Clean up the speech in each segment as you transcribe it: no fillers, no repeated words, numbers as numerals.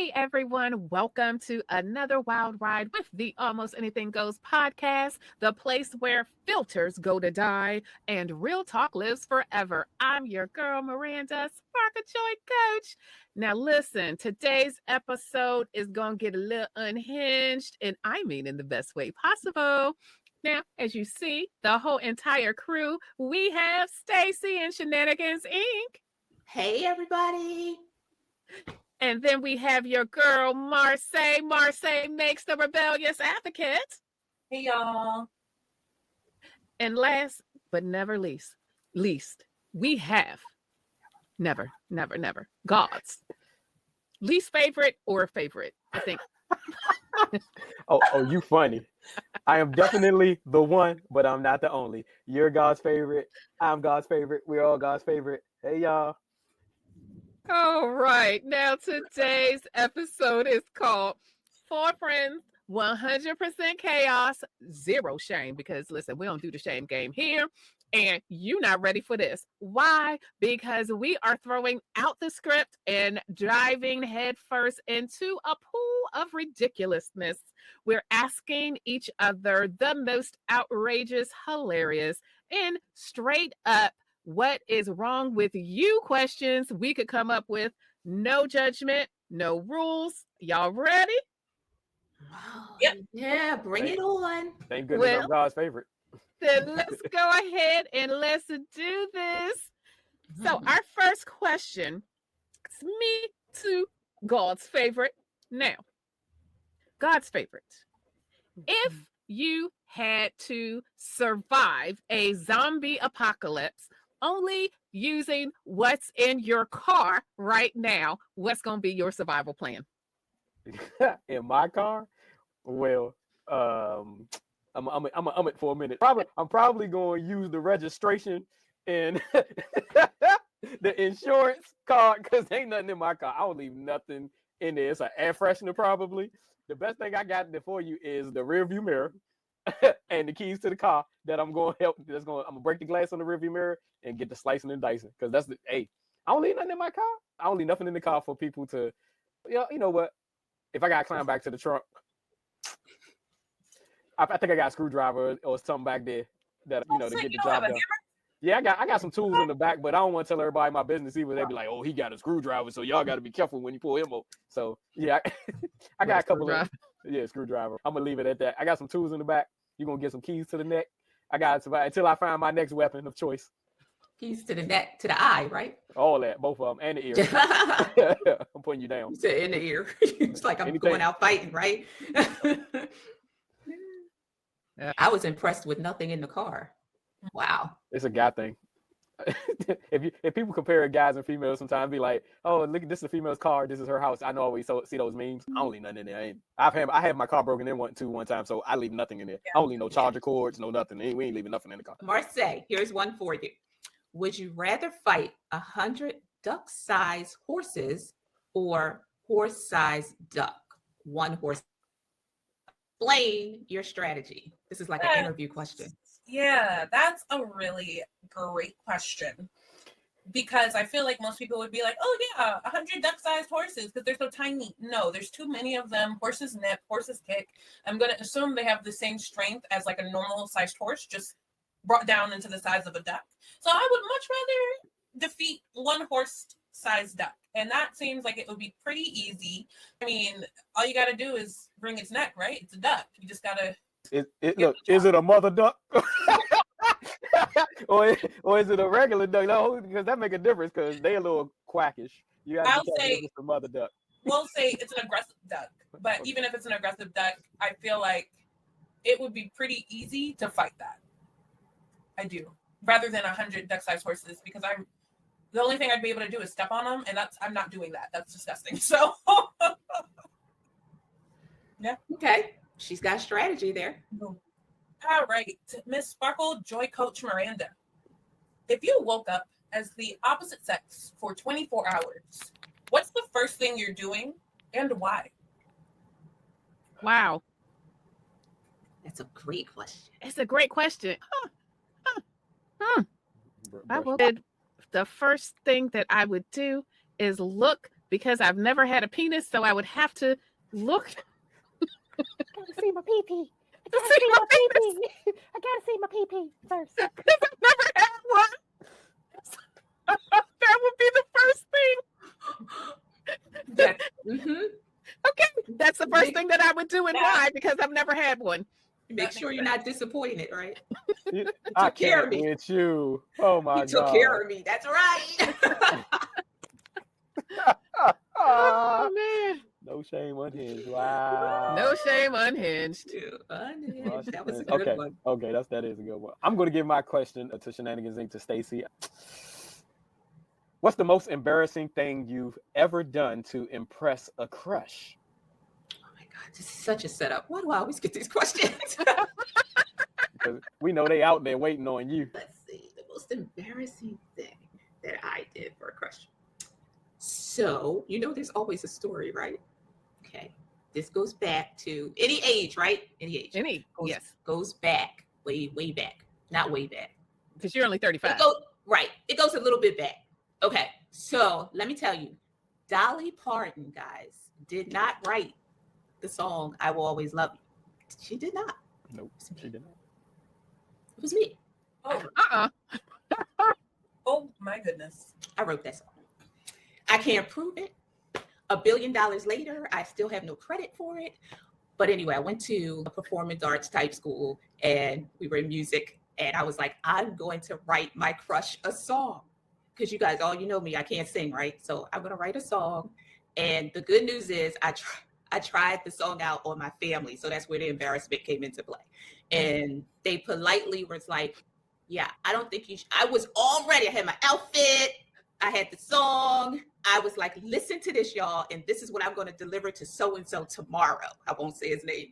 Hey everyone, welcome to another wild ride with the Almost Anything Goes podcast, the place where filters go to die and real talk lives forever. I'm your girl, Miranda, Spark of Joy Coach. Now, listen, today's episode is going to get a little unhinged, and I mean in the best way possible. Now, as you see, the whole entire crew, we have Stacy and Shenanigans Inc. Hey, everybody. And then we have your girl, Marsé. Marsé makes the rebellious advocate. Hey, y'all. And last but never least, we have never, God's least favorite or favorite, I think. Oh, you funny. I am definitely the one, but I'm not the only. You're God's favorite. I'm God's favorite. We're all God's favorite. Hey, y'all. All right. Now, today's episode is called Four Friends, 100% Chaos, Zero Shame. Because, listen, we don't do the shame game here. And you're not ready for this. Why? Because we are throwing out the script and diving headfirst into a pool of ridiculousness. We're asking each other the most outrageous, hilarious, and straight up what is wrong with you questions we could come up with. No judgment, no rules. Y'all ready? Yep. Yeah, bring it on. Thank goodness I'm God's favorite. Then let's go ahead and let's do this. So our first question is me to God's favorite. Now, God's favorite. If you had to survive a zombie apocalypse only using what's in your car right now, what's going to be your survival plan? In my car? Well, I'm it for a minute. I'm probably going to use the registration and the insurance card because ain't nothing in my car. I don't leave nothing in there. It's an air freshener probably. The best thing I got there for you is the rear view mirror and the keys to the car that I'm going to help. I'm going to break the glass on the rear view mirror and get the slicing and dicing because that's I don't leave nothing in my car. I don't leave nothing in the car for people to, you know what? If I got to climb back to the trunk, I think I got a screwdriver or something back there that to get the job done. Yeah, I got some tools in the back, but I don't want to tell everybody my business either. They'd be like, "Oh, he got a screwdriver, so y'all got to be careful when you pull him over." So yeah, I got a couple of screwdriver. I'm gonna leave it at that. I got some tools in the back. You're gonna get some keys to the neck. I got to survive until I find my next weapon of choice. Keys to the neck, to the eye, right? All that, both of them, and the ear. I'm putting you down. You said in the ear. It's like I'm going out fighting, right? I was impressed with nothing in the car. Wow. It's a guy thing. If people compare guys and females, sometimes be like, "Oh, look, this is a female's car. This is her house." I know I always see those memes. I don't leave nothing in there. I had my car broken in one time, so I leave nothing in there. I don't leave no charger cords, no nothing. We ain't leaving nothing in the car. Marsé, here's one for you. Would you rather fight 100 duck-sized horses or horse-sized duck? One horse. Explain your strategy. This is like an interview question. Yeah, that's a really great question. Because I feel like most people would be like, oh yeah, 100 duck-sized horses because they're so tiny. No, there's too many of them. Horses nip, horses kick. I'm going to assume they have the same strength as like a normal-sized horse, just brought down into the size of a duck. So I would much rather defeat one horse-sized duck. And that seems like it would be pretty easy. I mean, all you got to do is wring its neck, right? It's a duck. You just got to... Is it a mother duck? or is it a regular duck? No, because that make a difference because they a little quackish. I'll say it's a mother duck. We'll say it's an aggressive duck. But even if it's an aggressive duck, I feel like it would be pretty easy to fight that. I do. Rather than 100 duck-sized horses because the only thing I'd be able to do is step on them, and I'm not doing that. That's disgusting. So, yeah. Okay. She's got strategy there. All right. Miss Sparkle Joy Coach Miranda. If you woke up as the opposite sex for 24 hours, what's the first thing you're doing and why? Wow. That's a great question. It's a great question. I would. The first thing that I would do is look because I've never had a penis, so I would have to look. I gotta see my pee-pee. I gotta see my pee-pee. I gotta see my pee-pee first. Because I've never had one. That would be the first thing. That, mhm. Okay, that's the first thing that I would do, and Yeah. why? Because I've never had one. Make sure you're not disappointed, right? I took care can't of me. with you. Oh my You took God. care of me. That's right. Oh man, No shame unhinged. Wow. no shame, unhinged. That was a good Okay. one. Okay, that is a good one. I'm going to give my question to Shenanigans Inc. to Stacy. What's the most embarrassing thing you've ever done to impress a crush? Oh my God, this is such a setup. Why do I always get these questions? Because we know they out there waiting on you. Let's see. The most embarrassing thing that I did for a crush. So, there's always a story, right? Okay. This goes back to any age, right? Any age. Yes, Goes back, way back. Not way back. because you're only 35. It goes a little bit back. Okay. So let me tell you, Dolly Parton, guys, did not write the song I Will Always Love You. She did not. Nope, she didn't. It was me. Oh, oh my goodness. I wrote that song. I can't prove it. $1 billion later, I still have no credit for it. But anyway, I went to a performance arts type school and we were in music. And I was like, I'm going to write my crush a song. Because you guys, all you know me, I can't sing, right? So I'm going to write a song. And the good news is I tried the song out on my family. So that's where the embarrassment came into play. And they politely was like, yeah, I don't think you should. I was all ready. I had my outfit. I had the song. I was like, listen to this, y'all. And this is what I'm going to deliver to so-and-so tomorrow. I won't say his name.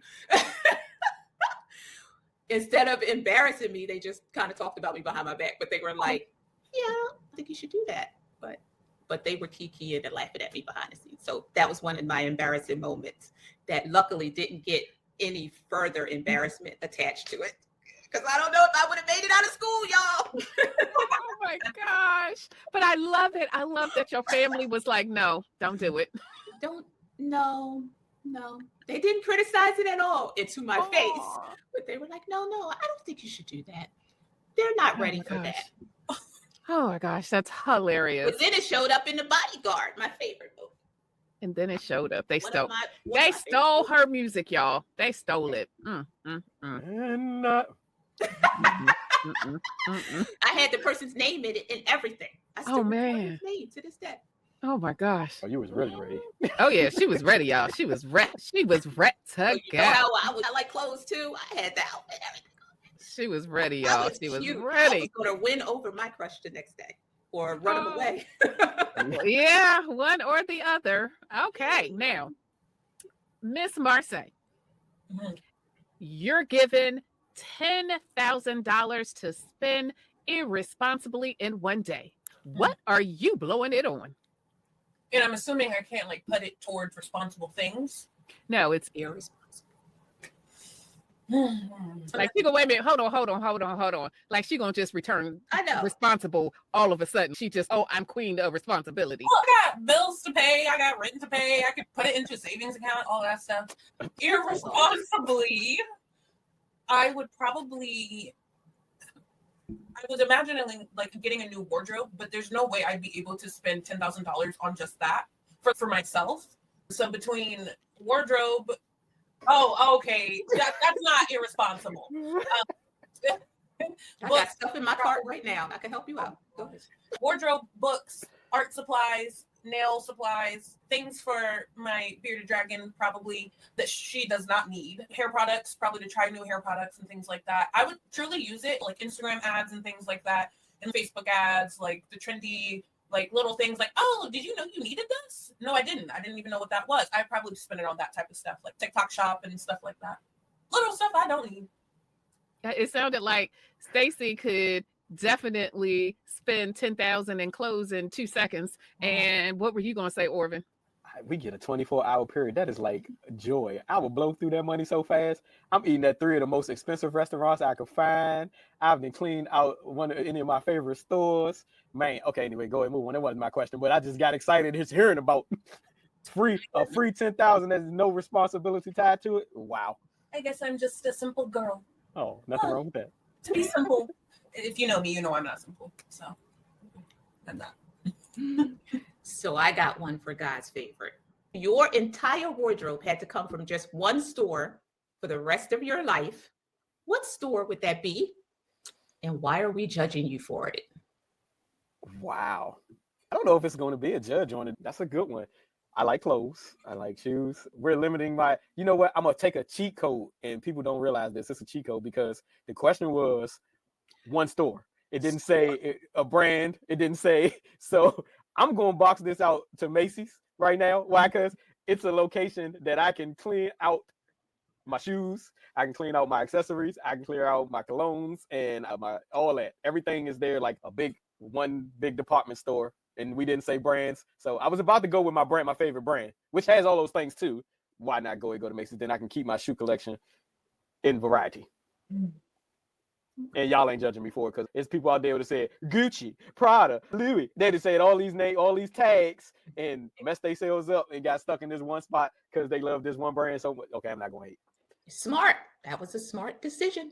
Instead of embarrassing me, they just kind of talked about me behind my back. But they were like, yeah, I think you should do that. But they were kikiing and laughing at me behind the scenes. So that was one of my embarrassing moments that luckily didn't get any further embarrassment attached to it. Because I don't know if I would have made it out of school, y'all. Oh my gosh. But I love it. I love that your family was like, no, don't do it. No. They didn't criticize it at all into my face. But they were like, no, I don't think you should do that. They're not ready for that. Oh my gosh, that's hilarious. But then it showed up in The Bodyguard, my favorite movie. And then it showed up. They One stole. of my They stole favorite her music, y'all. They stole it. And I had the person's name in it and everything. I still remember his name to this day. Oh my gosh. oh, you was really ready. Oh yeah, she was ready, y'all. She was ready. She was ready to You go. know how I like clothes too. I had the outfit, everything. She was ready, I y'all. was She was cute. I ready. was going to win over my crush the next day or run him away. Yeah, one or the other. Okay, now, Miss Marsé, you're given $10,000 to spend irresponsibly in one day. What are you blowing it on? And I'm assuming I can't put it towards responsible things. No, it's Irresponsible. like she go, wait a minute, hold on. Like she gonna just return I know. responsible all of a sudden. She just, I'm queen of responsibility. Well, I got bills to pay. I got rent to pay. I could put it into a savings account, all that stuff. Irresponsibly, I was imagining getting a new wardrobe, but there's no way I'd be able to spend $10,000 on just that for myself. So between wardrobe, okay, that's not irresponsible. I got stuff in my cart right now. I can help you out. Go ahead. Wardrobe, books, art supplies, nail supplies, things for my bearded dragon probably that she does not need. Hair products, probably to try new hair products and things like that. I would truly use it, like Instagram ads and things like that, and Facebook ads, like the trendy, little things like, oh, did you know you needed this? No, I didn't. I didn't even know what that was. I'd probably spend it on that type of stuff, like TikTok shop and stuff like that. Little stuff I don't need. It sounded like Stacy could definitely spend $10,000 in clothes in 2 seconds. And what were you gonna say, Orvin? we get a 24-hour period. That is like joy. I will blow through that money so fast. I'm eating at 3 of the most expensive restaurants I could find. I've been cleaned out any of my favorite stores. Man, okay, anyway, go ahead, move on. That wasn't my question, but I just got excited just hearing about a free 10,000. There's no responsibility tied to it. Wow. I guess I'm just a simple girl. Oh, nothing wrong with that. To be simple. If you know me, you know I'm not simple. So I'm not. So I got one for God's favorite. Your entire wardrobe had to come from just one store for the rest of your life. What store would that be? And why are we judging you for it? Wow. I don't know if it's going to be a judge on it. That's a good one. I like clothes. I like shoes. We're limiting you know what? I'm going to take a cheat code, and people don't realize this. It's a cheat code because the question was one store. It didn't say a brand. It didn't say, so I'm going to box this out to Macy's right now. Why? Because it's a location that I can clean out my shoes. I can clean out my accessories. I can clear out my colognes and all that. Everything is there, like one big department store. And we didn't say brands. So I was about to go with my favorite brand, which has all those things too. Why not go to Macy's? Then I can keep my shoe collection in variety. And y'all ain't judging me for it, because there's people out there that say Gucci, Prada, Louis. They just said all these names, all these tags, and messed their sales up and got stuck in this one spot because they love this one brand so much. Okay, I'm not going to hate. Smart. That was a smart decision.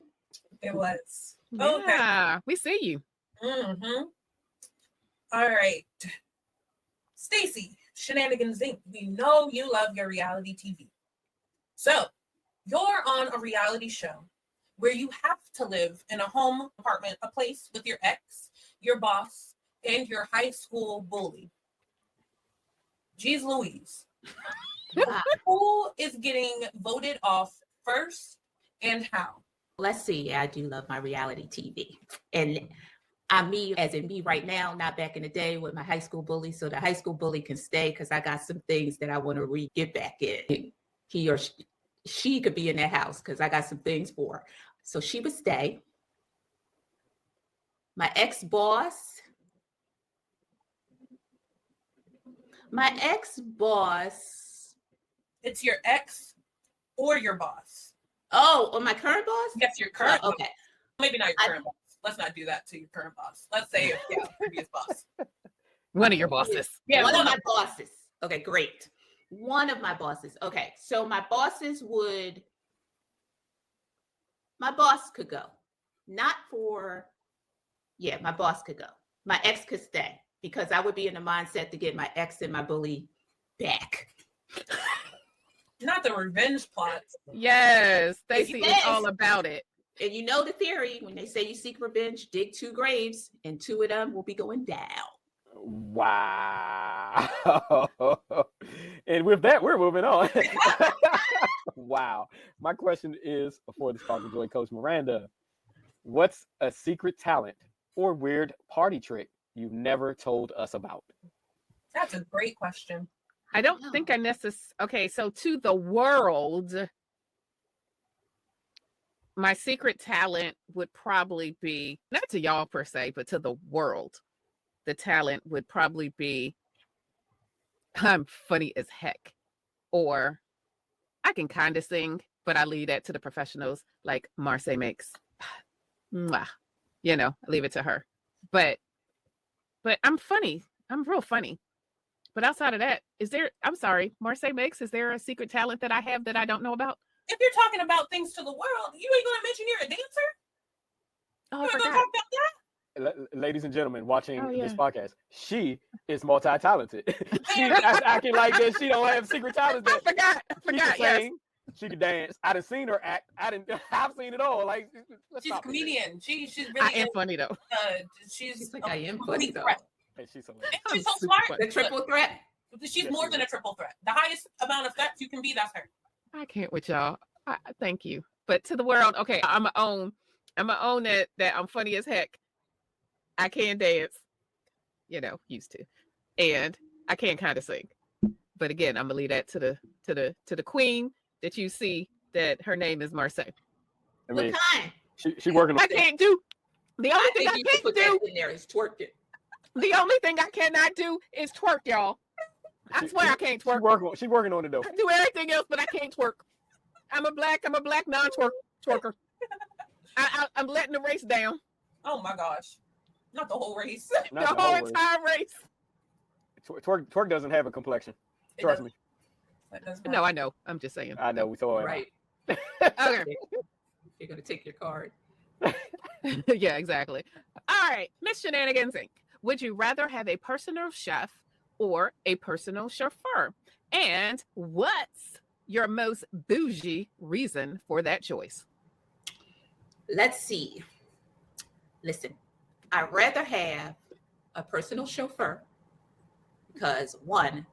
It was. Yeah, we see you. Mm-hmm. All right. Stacy, Shenanigans Inc. We know you love your reality TV. So you're on a reality show where you have to live in a home, apartment, a place with your ex, your boss, and your high school bully. Jeez Louise. Wow. Who is getting voted off first and how? Let's see. I do love my reality TV. And I'm me, as in me right now, not back in the day with my high school bully. So the high school bully can stay because I got some things that I want to get back in. He or she could be in that house because I got some things for her. So she would stay. My ex-boss. It's your ex or your boss. Oh, or my current boss? Yes, your current okay. boss. Maybe not your current boss. Let's not do that to your current boss. Let's say, previous boss. One of your bosses. Yeah, one of my bosses. Okay, great. One of my bosses. Okay, so my boss could go. My boss could go. My ex could stay because I would be in the mindset to get my ex and my bully back. Not the revenge plot. Yes, Stacy is all about it. And you know the theory, when they say you seek revenge, dig 2 graves, and 2 of them will be going down. Wow. And with that, we're moving on. Wow. My question is for the Sparkle Joy coach, Miranda. What's a secret talent or weird party trick you've never told us about? That's a great question. I don't think I necessarily... Okay, so to the world... My secret talent would probably be, not to y'all per se, but to the world. The talent would probably be, I'm funny as heck. Or I can kind of sing, but I leave that to the professionals like Marsé makes. Mwah. You know, I leave it to her. But I'm funny. I'm real funny. But outside of that, I'm sorry, Marsé makes, is there a secret talent that I have that I don't know about? If you're talking about things to the world, you ain't gonna mention you're a dancer. Oh, You I ain't gonna forgot. talk about that. Ladies and gentlemen watching this yeah. podcast, she is multi-talented. She's acting like that she don't have secret talents. I forgot. She can sing, she can dance. I've seen her act. I've seen it all. Like, She's a comedian. She's really I am funny though. She's like, I am complete funny, though. threat. And she's hilarious. And she's I'm so super smart. funny. The triple threat. She's Yes, more she than a triple threat. The highest amount of threats you can be, that's her. I can't with y'all. Thank you. But to the world, okay, I'm gonna own that I'm funny as heck. I can dance, used to, and I can kind of sing. But again, I'm gonna leave that to the queen that you see. That her name is Marsé. I mean, What kind? she working. I can't do the only thing I you should can't put do. that in there is twerking. The only thing I cannot do is twerk, y'all. I swear I can't twerk. She working on it though. I do everything else, but I can't twerk. I'm a black non-twerker. I'm letting the race down. Oh my gosh. Not the whole race. The whole entire race. Twerk doesn't have a complexion. Trust me. No, I know. I'm just saying. I know. We saw it. Right. Okay. You're going to take your card. Yeah, exactly. All right. Miss Shenanigans Inc. Would you rather have a personal chef or a personal chauffeur? And what's your most bougie reason for that choice? Let's see. Listen, I'd rather have a personal chauffeur because a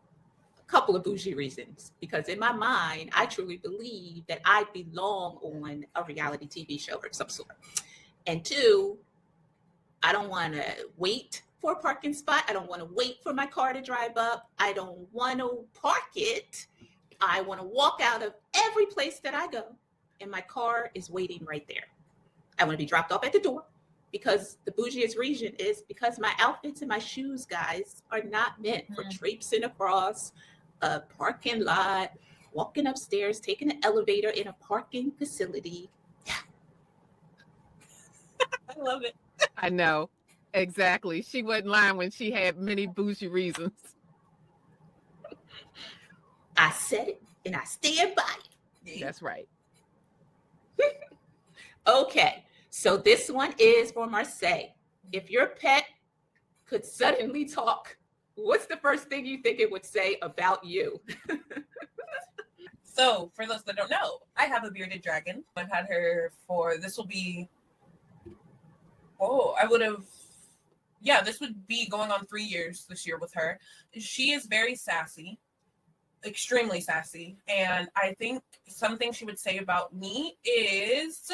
couple of bougie reasons. Because in my mind, I truly believe that I belong on a reality TV show of some sort. And two, I don't want to wait for a parking spot. I don't want to wait for my car to drive up. I don't want to park it. I want to walk out of every place that I go, and my car is waiting right there. I want to be dropped off at the door because the bougiest reason is because my outfits and my shoes, guys, are not meant for traipsing across a parking lot, walking upstairs, taking an elevator in a parking facility. I love it. I know. Exactly. She wasn't lying when she had many bougie reasons. I said it and I stand by it. That's right. Okay, so this one is for Marsé. If your pet could suddenly talk, what's the first thing you think it would say about you? So, for those that don't know, I have a bearded dragon. I've had her this would be this would be going on 3 years this year with her. She is very sassy, extremely sassy. And I think something she would say about me is,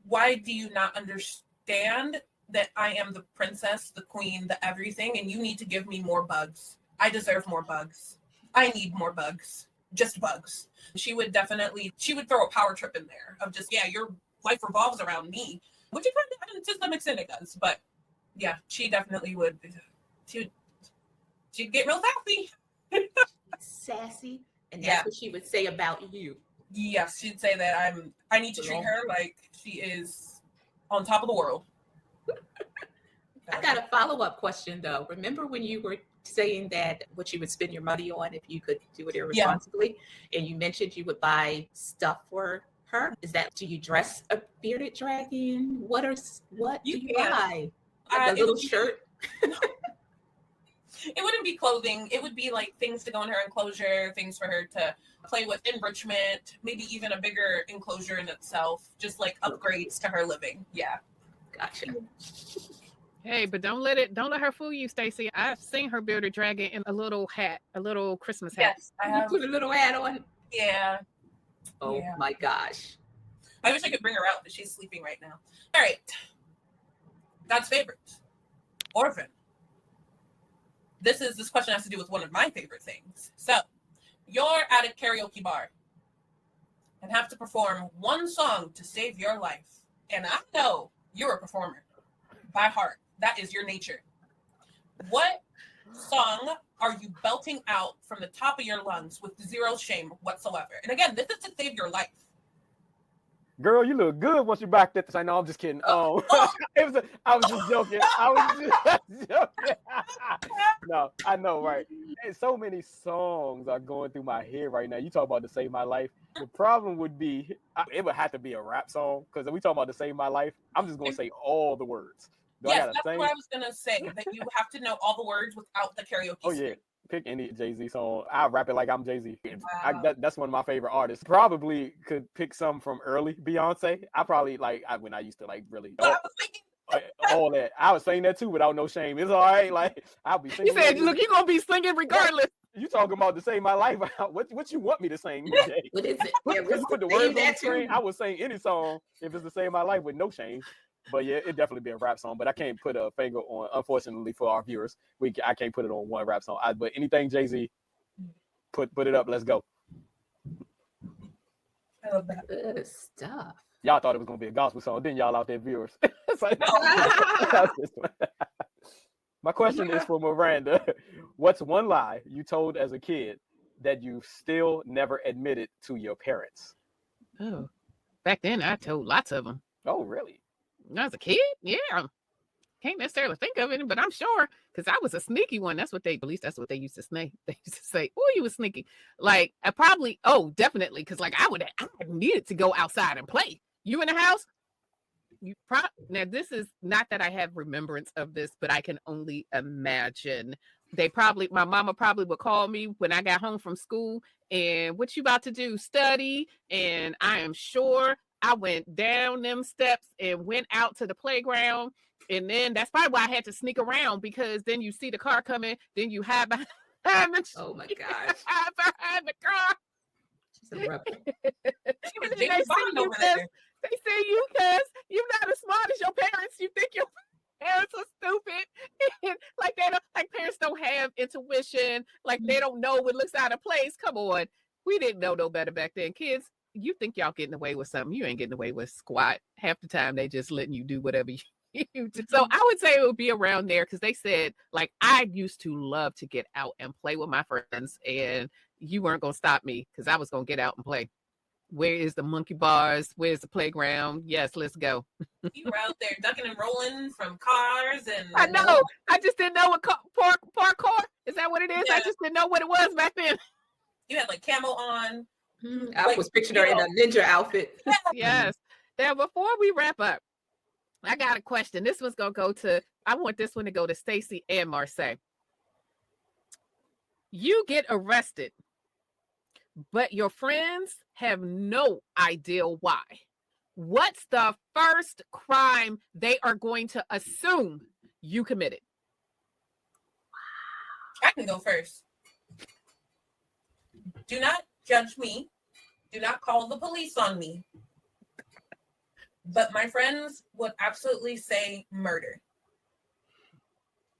why do you not understand that I am the princess, the queen, the everything, and you need to give me more bugs? I deserve more bugs. I need more bugs. Just bugs. She would throw a power trip in there of just, your life revolves around me. Which it kind of, to some extent it does, but yeah, she definitely would. She'd get real sassy. Sassy, and that's what she would say about you. Yes, she'd say that I need to treat her like she is on top of the world. I got a follow-up question though. Remember when you were saying that what you would spend your money on if you could do it irresponsibly, and you mentioned you would buy stuff for her? Is that, do you dress a bearded dragon? What do you buy? Like a little shirt? It wouldn't be clothing. It would be like things to go in her enclosure, things for her to play with, enrichment, maybe even a bigger enclosure in itself, just like upgrades to her living. Yeah. Gotcha. Hey, but don't let her fool you, Stacy. I've seen her bearded dragon in a little hat, a little Christmas hat. Yes, I have. You put a little hat on. Yeah. Oh my gosh. I wish I could bring her out, but she's sleeping right now. All right. God's favorite. Orvin. This question has to do with one of my favorite things. So, you're at a karaoke bar and have to perform one song to save your life. And I know you're a performer by heart. That is your nature. What song are you belting out from the top of your lungs with zero shame whatsoever? And again, this is to save your life. Girl, you look good once you're back there. I know, I'm just kidding. I was just joking. No, I know, right? And so many songs are going through my head right now. You talk about to save my life. The problem would be, it would have to be a rap song, because if we talk about to save my life, I'm just going to say all the words. Yes, that's what I was going to say, that you have to know all the words without the karaoke. Oh, yeah. Pick any Jay-Z song. I'll rap it like I'm Jay-Z. Wow. That's one of my favorite artists. Probably could pick some from early Beyonce. I probably when I used to really all that. I was saying that too without no shame. It's all right. Like, I'll be singing. You said, look, you're going to be singing regardless. You talking about to save my life? What you want me to sing? Jay? What is it? Put the words on the screen. I would sing any song if it's to save my life with no shame. But yeah, it'd definitely be a rap song. But I can't put a finger on, unfortunately for our viewers, I can't put it on one rap song. But anything Jay-Z, put it up. Let's go. I love that. Good stuff. Y'all thought it was going to be a gospel song, didn't y'all out there, viewers? My question is for Miranda. What's one lie you told as a kid that you still never admitted to your parents? Oh, back then I told lots of them. Oh, really? When I was a kid, yeah. Can't necessarily think of it, but I'm sure because I was a sneaky one. That's what at least that's what they used to say. They used to say, "Oh, you was sneaky." Like I probably, definitely, because like I needed to go outside and play. You in the house? Now this is not that I have remembrance of this, but I can only imagine. My mama probably would call me when I got home from school, and what you about to do? Study, and I am sure I went down them steps and went out to the playground. And then that's probably why I had to sneak around because then you see the car coming, then you hide behind the Oh my gosh. hide behind the car. She's a rebel. She was And then James they Bond see you over there. They see you because you're not as smart as your parents. You think your parents are stupid. And like parents don't have intuition. Like they don't know what looks out of place. Come on. We didn't know no better back then. Kids, you think y'all getting away with something. You ain't getting away with squat. Half the time they just letting you do whatever you do. So I would say it would be around there because they said, like, I used to love to get out and play with my friends, and you weren't going to stop me because I was going to get out and play. Where is the monkey bars? Where's the playground? Yes, let's go. You were out there ducking and rolling from cars and I know. I just didn't know what parkour. Is that what it is? Yeah. I just didn't know what it was back then. You had like camo on. I was picturing her in a ninja outfit. Yes. Now, before we wrap up, I got a question. This one's going to go to, I want this one to go to Stacy and Marsé. You get arrested, but your friends have no idea why. What's the first crime they are going to assume you committed? I can go first. Do not judge me. Do not call the police on me. But my friends would absolutely say murder.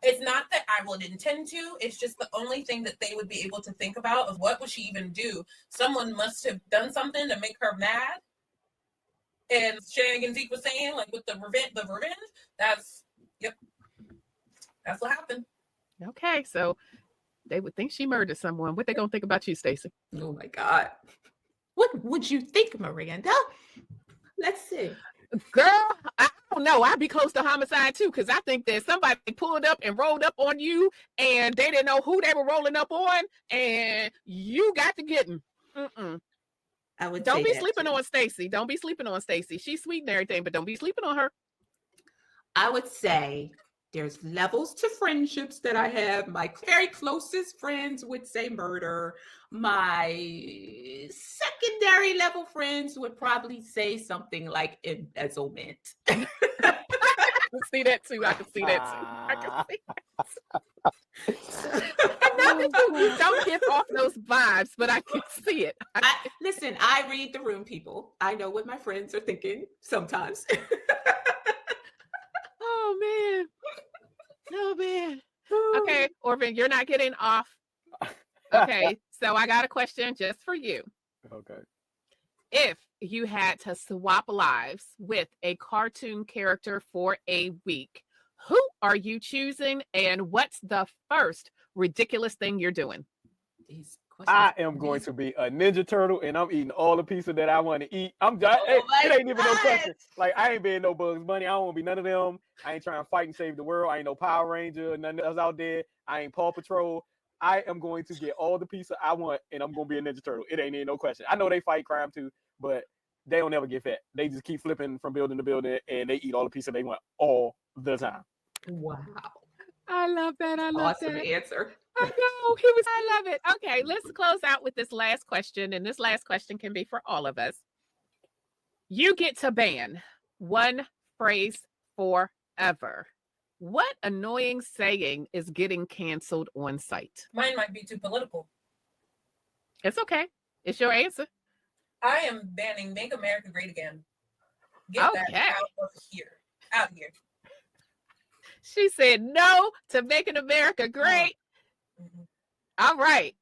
It's not that I would intend to. It's just the only thing that they would be able to think about of what would she even do. Someone must have done something to make her mad. And Shenanigans Zeke was saying, like with the revenge, that's what happened. Okay, so they would think she murdered someone. What they gonna think about you, Stacy? Oh my God. What would you think, Miranda? Let's see. Girl, I don't know. I'd be close to homicide too, because I think that somebody pulled up and rolled up on you, and they didn't know who they were rolling up on, and you got to get them. I would Don't be say sleeping on Stacy. Don't be sleeping on Stacy. She's sweet and everything, but don't be sleeping on her. I would say there's levels to friendships that I have. My very closest friends would say murder. My secondary level friends would probably say something like embezzlement. I can see that too. I can see that too. I can see that. And not that you don't give off those vibes, but I can see it. Listen, I read the room, people. I know what my friends are thinking sometimes. Oh man. Okay, Orvin, you're not getting off. Okay, so I got a question just for you. Okay. If you had to swap lives with a cartoon character for a week, who are you choosing, and what's the first ridiculous thing you're doing? I am going to be a Ninja Turtle, and I'm eating all the pizza that I want to eat. It ain't even no question. Like, I ain't being no Bugs Bunny. I don't want to be none of them. I ain't trying to fight and save the world. I ain't no Power Ranger, none else out there. I ain't Paw Patrol. I am going to get all the pizza I want, and I'm going to be a Ninja Turtle. It ain't even no question. I know they fight crime too, but they don't ever get fat. They just keep flipping from building to building, and they eat all the pizza they want all the time. Wow. I love that. I love Awesome that. answer. I know. I love it. Okay, let's close out with this last question. And this last question can be for all of us. You get to ban one phrase forever. What annoying saying is getting canceled on site? Mine might be too political. It's okay. It's your answer. I am banning Make America Great Again. Get that out of here. Out of here. She said no to making America great. Mm-hmm. All right.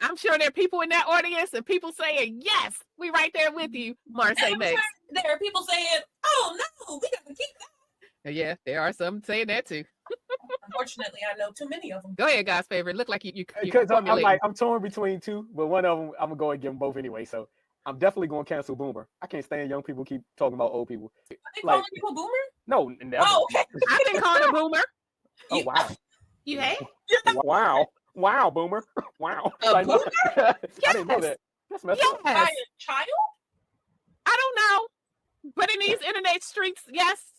I'm sure there are people in that audience and people saying, yes, we right there with you, Marsé Makes. There are people saying, oh, no, we got to keep that. Yeah, there are some saying that too. Unfortunately, I know too many of them. Go ahead, God's favorite. Look like you Because I'm formulating. like, I'm torn between two, but one of them I'm gonna go and give them both anyway. So I'm definitely gonna cancel Boomer. I can't stand young people keep talking about old people. Are they Like, calling people boomer? no, never. Oh, okay. I've been calling a boomer. Oh wow, You hey? wow, Boomer, wow. A Like, boomer? I didn't know Yes. that. That's messed up. By Yes. a child? I don't know. But in these internet streets, yes.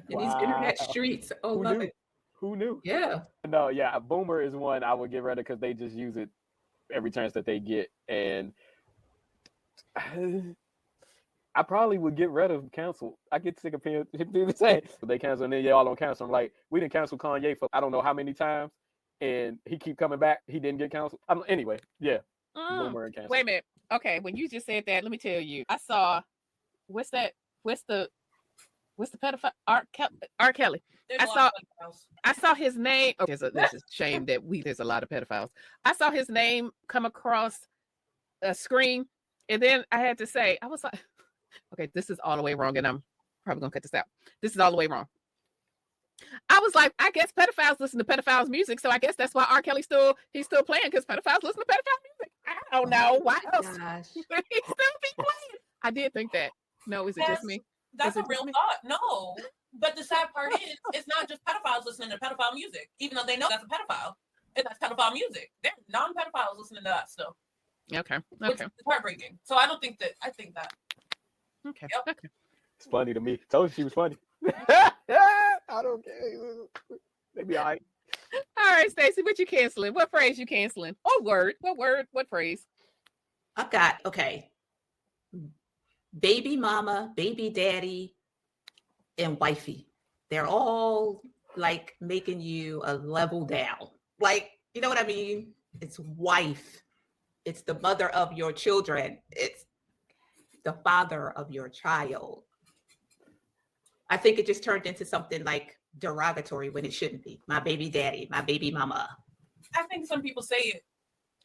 In these internet Wow. streets. Oh, Who love knew? it. Who knew? Yeah. No, yeah, a Boomer is one I would get rid of because they just use it every chance that they get, and I probably would get rid of cancel. I get sick of hearing people say they cancel and then y'all don't cancel. I'm like, we didn't cancel Kanye for I don't know how many times, and he keep coming back. He didn't get canceled. Anyway, yeah, Boomer and cancel. Wait a minute. Okay, when you just said that, let me tell you. I saw what's the pedophile R. Kelly. There's I a lot saw- of pedophiles. I saw his name. Oh, there's a shame that there's a lot of pedophiles. I saw his name come across a screen, and then I had to say, I was like, okay, this is all the way wrong, and I'm probably gonna cut this out. This is all the way wrong. I was like, I guess pedophiles listen to pedophiles music, so I guess that's why R. Kelly's still playing because pedophiles listen to pedophile music. I don't know why else Gosh. he still be playing. I did think that. No, is it just me? That's Is a it real just me? thought. No. But the sad part is, it's not just pedophiles listening to pedophile music, even though they know that's a pedophile. And that's pedophile music. They're non-pedophiles listening to that still. Okay. Which Okay. is heartbreaking. So I think that. Okay. Yep. Okay. It's funny to me. Told you she was funny. I don't care. They be all right. All right, Stacy, what you canceling? What phrase you canceling? What word? What word? What phrase? I've got, okay. Baby mama, baby daddy, and wifey. They're all like making you a level down. Like, you know what I mean? It's wife. It's the mother of your children. It's the father of your child. I think it just turned into something like derogatory when it shouldn't be. My baby daddy, my baby mama. I think some people say it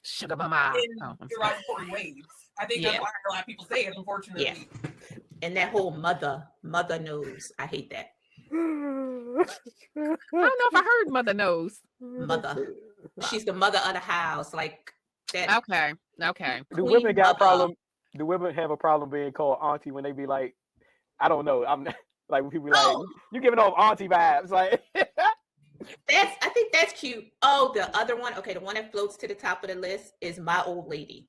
Sugar mama. in Oh, I'm sorry. derogatory ways. I think that's Yeah. why a lot of people say it, unfortunately. Yeah. And that whole mother knows. I hate that. I don't know if I heard mother knows. Mother. She's the mother of the house. Like that. Okay. Okay. Do Queen women got a mother. problem? Do women have a problem being called auntie when they be like, I don't know. I'm like when people be like, Oh. you giving off auntie vibes, like. I think that's cute. Oh, the other one. Okay, the one that floats to the top of the list is my old lady.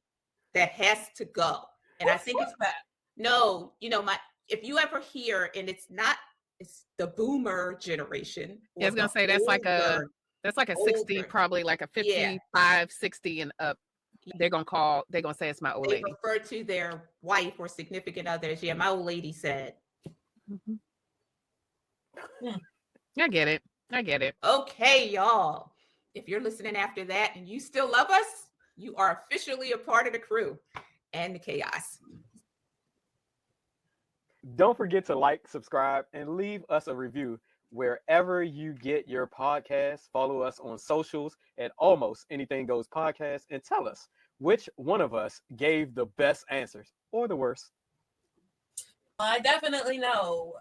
That has to go. And I think it's that. no, if you ever hear, and it's the boomer generation. Yeah, I was or gonna the say that's like a older- 60, older. probably like a 55, 60 and up. They're gonna say it's my old they lady. refer to their wife or significant others. Yeah, my old lady said. Mhm. I get it. I get it. Okay, y'all. If you're listening after that and you still love us, you are officially a part of the crew and the chaos. Don't forget to like, subscribe, and leave us a review wherever you get your podcasts. Follow us on socials at Almost Anything Goes Podcast and tell us which one of us gave the best answers or the worst. I definitely know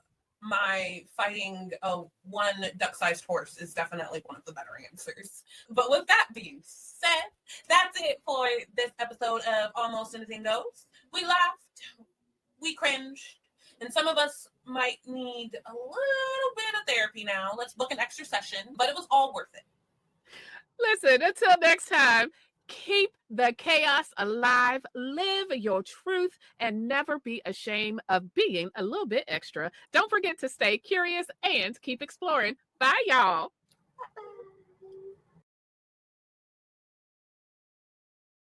my fighting a one duck-sized horse is definitely one of the better answers. But with that being said, that's it for this episode of Almost Anything Goes. We laughed, we cringed, and some of us might need a little bit of therapy now. Let's book an extra session, but it was all worth it. Listen, until next time, keep the chaos alive, live your truth, and never be ashamed of being a little bit extra. Don't forget to stay curious and keep exploring. Bye, y'all.